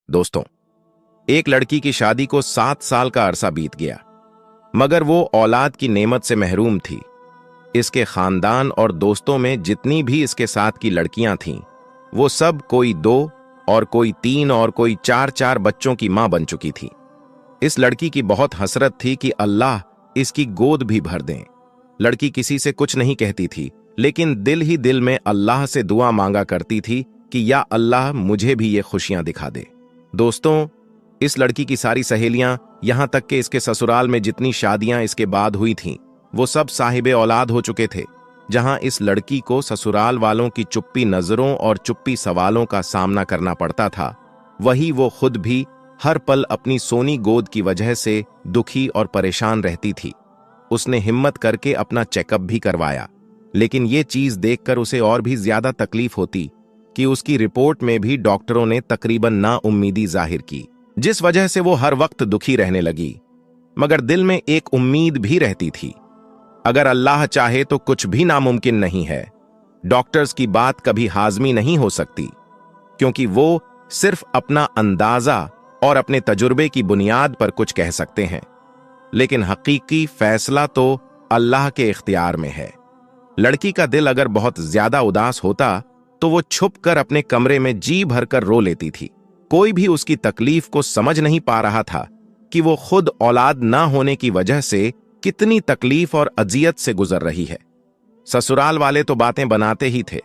दोस्तों, एक लड़की की शादी को 7 साल का अरसा बीत गया, मगर वो औलाद की नेमत से महरूम थी। इसके खानदान और दोस्तों में जितनी भी इसके साथ की लड़कियां थीं, वो सब कोई 2 और कोई 3 और कोई 4 बच्चों की मां बन चुकी थी। इस लड़की की बहुत हसरत थी कि अल्लाह इसकी गोद भी भर दें। लड़की किसी से कुछ नहीं कहती थी, लेकिन दिल ही दिल में अल्लाह से दुआ मांगा करती थी कि या अल्लाह मुझे भी ये खुशियां दिखा दे। दोस्तों, इस लड़की की सारी सहेलियां, यहां तक कि इसके ससुराल में जितनी शादियां इसके बाद हुई थीं, वो सब साहिबे औलाद हो चुके थे। जहां इस लड़की को ससुराल वालों की चुप्पी नजरों और चुप्पी सवालों का सामना करना पड़ता था, वही वो खुद भी हर पल अपनी सोनी गोद की वजह से दुखी और परेशान रहती थी। उसने हिम्मत करके अपना चेकअप भी करवाया, लेकिन ये चीज देखकर उसे और भी ज्यादा तकलीफ होती कि उसकी रिपोर्ट में भी डॉक्टरों ने तकरीबन नाउम्मीदी जाहिर की, जिस वजह से वो हर वक्त दुखी रहने लगी। मगर दिल में एक उम्मीद भी रहती थी, अगर अल्लाह चाहे तो कुछ भी नामुमकिन नहीं है। डॉक्टर्स की बात कभी हाजमी नहीं हो सकती, क्योंकि वो सिर्फ अपना अंदाजा और अपने तजुर्बे की बुनियाद पर कुछ कह सकते हैं, लेकिन हकीकी फैसला तो अल्लाह के इख्तियार में है। लड़की का दिल अगर बहुत ज्यादा उदास होता तो वो छुप कर अपने कमरे में जी भरकर रो लेती थी। कोई भी उसकी तकलीफ को समझ नहीं पा रहा था कि वो खुद औलाद ना होने की वजह से कितनी तकलीफ और अजियत से गुजर रही है। ससुराल वाले तो बातें बनाते ही थे,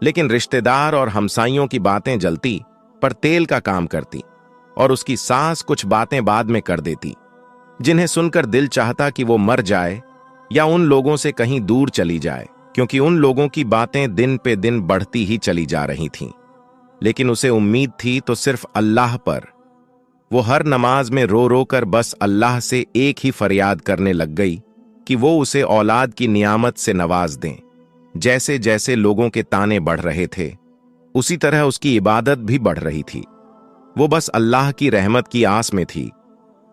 लेकिन रिश्तेदार और हमसाइयों की बातें जलती पर तेल का काम करती, और उसकी सास कुछ बातें बाद में कर देती, जिन्हें सुनकर दिल चाहता कि वो मर जाए या उन लोगों से कहीं दूर चली जाए, क्योंकि उन लोगों की बातें दिन पे दिन बढ़ती ही चली जा रही थीं। लेकिन उसे उम्मीद थी तो सिर्फ अल्लाह पर। वो हर नमाज में रो रो कर बस अल्लाह से एक ही फरियाद करने लग गई कि वो उसे औलाद की नियामत से नवाज दें। जैसे जैसे लोगों के ताने बढ़ रहे थे, उसी तरह उसकी इबादत भी बढ़ रही थी। वो बस अल्लाह की रहमत की आस में थी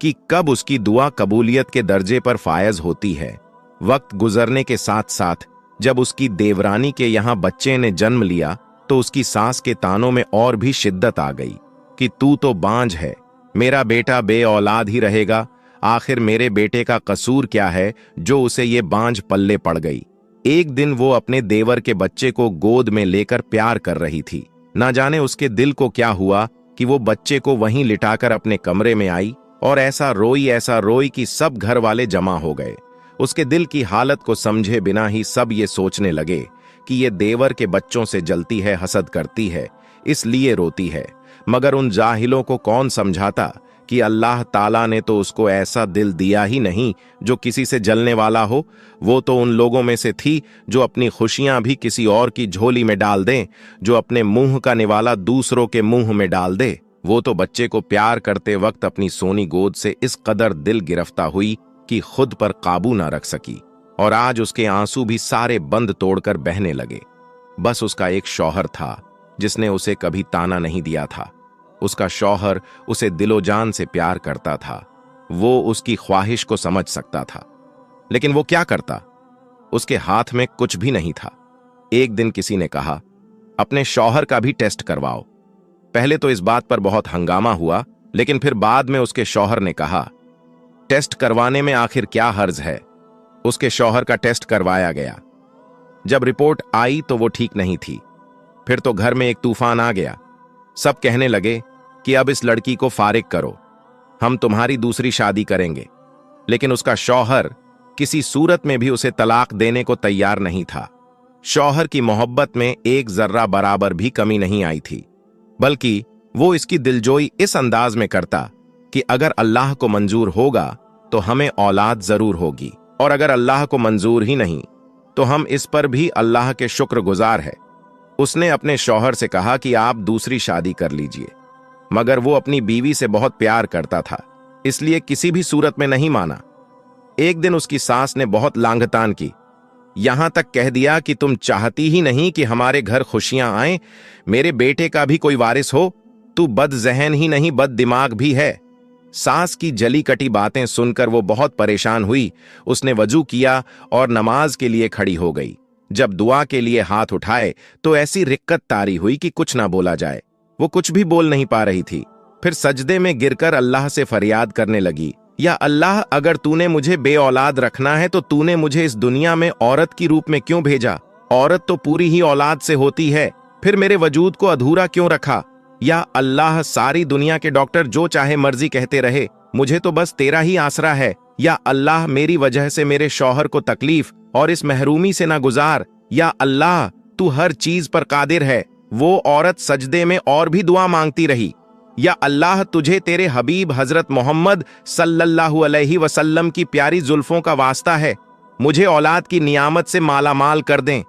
कि कब उसकी दुआ कबूलियत के दर्जे पर फायज होती है। वक्त गुजरने के साथ साथ जब उसकी देवरानी के यहां बच्चे ने जन्म लिया, तो उसकी सास के तानों में और भी शिद्दत आ गई कि तू तो बांझ है, मेरा बेटा बे औलाद ही रहेगा। आखिर मेरे बेटे का कसूर क्या है जो उसे ये बांझ पल्ले पड़ गई। एक दिन वो अपने देवर के बच्चे को गोद में लेकर प्यार कर रही थी। ना जाने उसके दिल को क्या हुआ कि वो बच्चे को वहीं लिटाकर अपने कमरे में आई और ऐसा रोई कि सब घर वाले जमा हो गए। उसके दिल की हालत को समझे बिना ही सब ये सोचने लगे कि ये देवर के बच्चों से जलती है, हसद करती है, इसलिए रोती है। मगर उन जाहिलों को कौन समझाता कि अल्लाह ताला ने तो उसको ऐसा दिल दिया ही नहीं जो किसी से जलने वाला हो। वो तो उन लोगों में से थी जो अपनी खुशियां भी किसी और की झोली में डाल दें, जो अपने मुंह का निवाला दूसरों के मुंह में डाल दे। वो तो बच्चे को प्यार करते वक्त अपनी सोनी गोद से इस कदर दिल गिरफ्ता हुई कि खुद पर काबू ना रख सकी, और आज उसके आंसू भी सारे बंद तोड़कर बहने लगे। बस उसका एक शौहर था जिसने उसे कभी ताना नहीं दिया था। उसका शौहर उसे दिलो जान से प्यार करता था। वो उसकी ख्वाहिश को समझ सकता था, लेकिन वो क्या करता? उसके हाथ में कुछ भी नहीं था। एक दिन किसी ने कहा, अपने शौहर का भी टेस्ट करवाओ। पहले तो इस बात पर बहुत हंगामा हुआ, लेकिन फिर बाद में उसके शौहर ने कहा, टेस्ट करवाने में आखिर क्या हर्ज है। उसके शौहर का टेस्ट करवाया गया। जब रिपोर्ट आई तो वो ठीक नहीं थी। फिर तो घर में एक तूफान आ गया। सब कहने लगे कि अब इस लड़की को फारिग करो, हम तुम्हारी दूसरी शादी करेंगे। लेकिन उसका शौहर किसी सूरत में भी उसे तलाक देने को तैयार नहीं था। शौहर की मोहब्बत में एक जर्रा बराबर भी कमी नहीं आई थी, बल्कि वो इसकी दिलजोई इस अंदाज में करता कि अगर अल्लाह को मंजूर होगा तो हमें औलाद जरूर होगी, और अगर अल्लाह को मंजूर ही नहीं तो हम इस पर भी अल्लाह के शुक्रगुजार है। उसने अपने शौहर से कहा कि आप दूसरी शादी कर लीजिए, मगर वो अपनी बीवी से बहुत प्यार करता था, इसलिए किसी भी सूरत में नहीं माना। एक दिन उसकी सास ने बहुत लांघतान की, यहां तक कह दिया कि तुम चाहती ही नहीं कि हमारे घर खुशियां आए, मेरे बेटे का भी कोई वारिस हो, तू बदजहन ही नहीं बद दिमाग भी है। सास की जली कटी बातें सुनकर वो बहुत परेशान हुई। उसने वजू किया और नमाज के लिए खड़ी हो गई। जब दुआ के लिए हाथ उठाए तो ऐसी रिक्कत तारी हुई कि कुछ ना बोला जाए। वो कुछ भी बोल नहीं पा रही थी। फिर सजदे में गिरकर अल्लाह से फरियाद करने लगी, या अल्लाह, अगर तूने मुझे बे औलाद रखना है तो तूने मुझे इस दुनिया में औरत की रूप में क्यों भेजा? औरत तो पूरी ही औलाद से होती है, फिर मेरे वजूद को अधूरा क्यों रखा? या अल्लाह, सारी दुनिया के डॉक्टर जो चाहे मर्जी कहते रहे, मुझे तो बस तेरा ही आसरा है। या अल्लाह, मेरी वजह से मेरे शौहर को तकलीफ और इस महरूमी से ना गुजार। या अल्लाह, तू हर चीज पर कादिर है। वो औरत सजदे में और भी दुआ मांगती रही, या अल्लाह, तुझे तेरे हबीब हजरत मोहम्मद सल्लल्लाहु अलैहि वसल्लम की प्यारी जुल्फों का वास्ता है, मुझे औलाद की नियामत से मालामाल कर दें।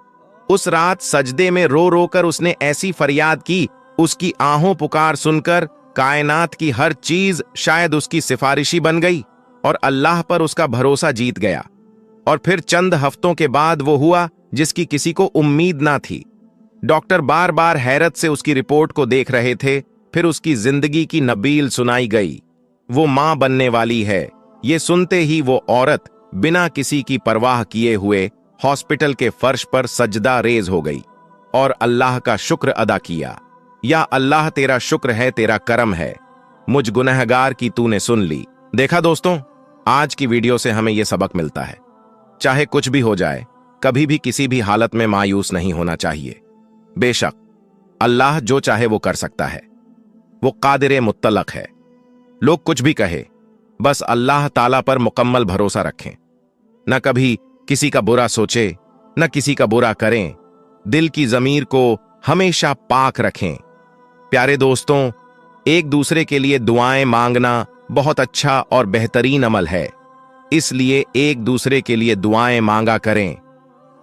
उस रात सजदे में रो रो कर उसने ऐसी फरियाद की, उसकी आहों पुकार सुनकर कायनात की हर चीज शायद उसकी सिफारिशी बन गई और अल्लाह पर उसका भरोसा जीत गया। और फिर चंद हफ्तों के बाद वो हुआ जिसकी किसी को उम्मीद ना थी। डॉक्टर बार बार हैरत से उसकी रिपोर्ट को देख रहे थे। फिर उसकी जिंदगी की नबील सुनाई गई। वो मां बनने वाली है। ये सुनते ही वो औरत बिना किसी की परवाह किए हुए हॉस्पिटल के फर्श पर सजदा रेज हो गई और अल्लाह का शुक्र अदा किया। या अल्लाह, तेरा शुक्र है, तेरा करम है, मुझ गुनहगार की तूने सुन ली। देखा दोस्तों, आज की वीडियो से हमें यह सबक मिलता है, चाहे कुछ भी हो जाए, कभी भी किसी भी हालत में मायूस नहीं होना चाहिए। बेशक अल्लाह जो चाहे वो कर सकता है, वो कादिर मुत्तलक है। लोग कुछ भी कहे, बस अल्लाह ताला पर मुकम्मल भरोसा रखें। न कभी किसी का बुरा सोचे, न किसी का बुरा करें। दिल की जमीर को हमेशा पाक रखें। प्यारे दोस्तों, एक दूसरे के लिए दुआएं मांगना बहुत अच्छा और बेहतरीन अमल है, इसलिए एक दूसरे के लिए दुआएं मांगा करें।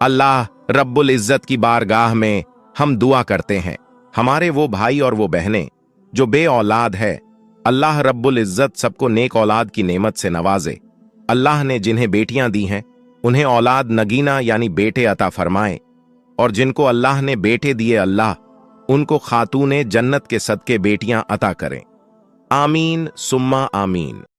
अल्लाह रब्बुल इज्जत की बारगाह में हम दुआ करते हैं, हमारे वो भाई और वो बहनें जो बे औलाद है, अल्लाह रब्बुल इज्जत सबको नेक औलाद की नेमत से नवाजे। अल्लाह ने जिन्हें बेटियां दी हैं उन्हें औलाद नगीना यानी बेटे अता फरमाए, और जिनको अल्लाह ने बेटे दिए, अल्लाह उनको खातूने जन्नत के सदके बेटियां अता करें। आमीन सुम्मा आमीन।